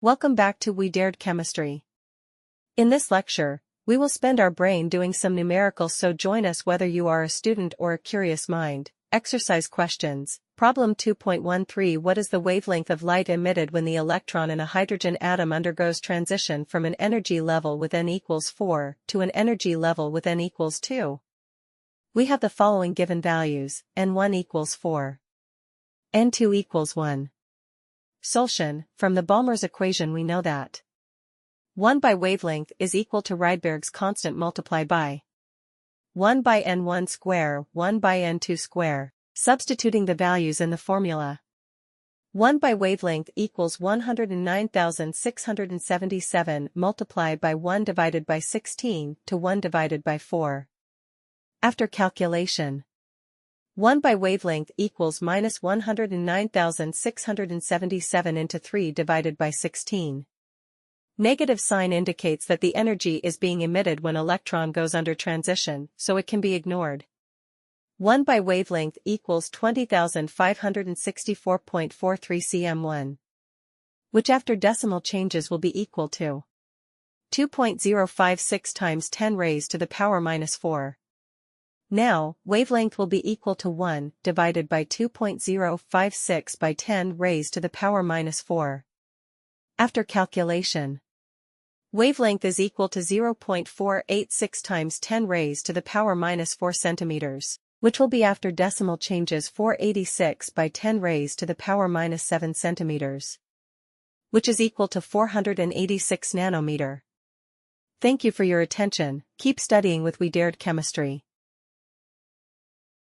Welcome back to We Dared Chemistry. In this lecture, we will spend our brain doing some numericals, so join us whether you are a student or a curious mind. Exercise questions. Problem 2.13. What is the wavelength of light emitted when the electron in a hydrogen atom undergoes transition from an energy level with n equals 4 to an energy level with n equals 2? We have the following given values: n1 equals 4. n2 equals 1. Solution. From the Balmer's equation we know that 1 by wavelength is equal to Rydberg's constant multiplied by 1 by n1 square, 1 by n2 square. Substituting the values in the formula. 1 by wavelength equals 109,677 multiplied by 1 divided by 16 to 1 divided by 4. After calculation, 1 by wavelength equals minus 109,677 into 3 divided by 16. Negative sign indicates that the energy is being emitted when electron goes under transition, so it can be ignored. 1 by wavelength equals 20,564.43 cm1, which after decimal changes will be equal to 2.056 times 10 raised to the power minus 4. Now, wavelength will be equal to 1 divided by 2.056 by 10 raised to the power minus 4. After calculation, wavelength is equal to 0.486 times 10 raised to the power minus 4 centimeters, which will be after decimal changes 486 by 10 raised to the power minus 7 centimeters, which is equal to 486 nanometer. Thank you for your attention. Keep studying with We Dared Chemistry.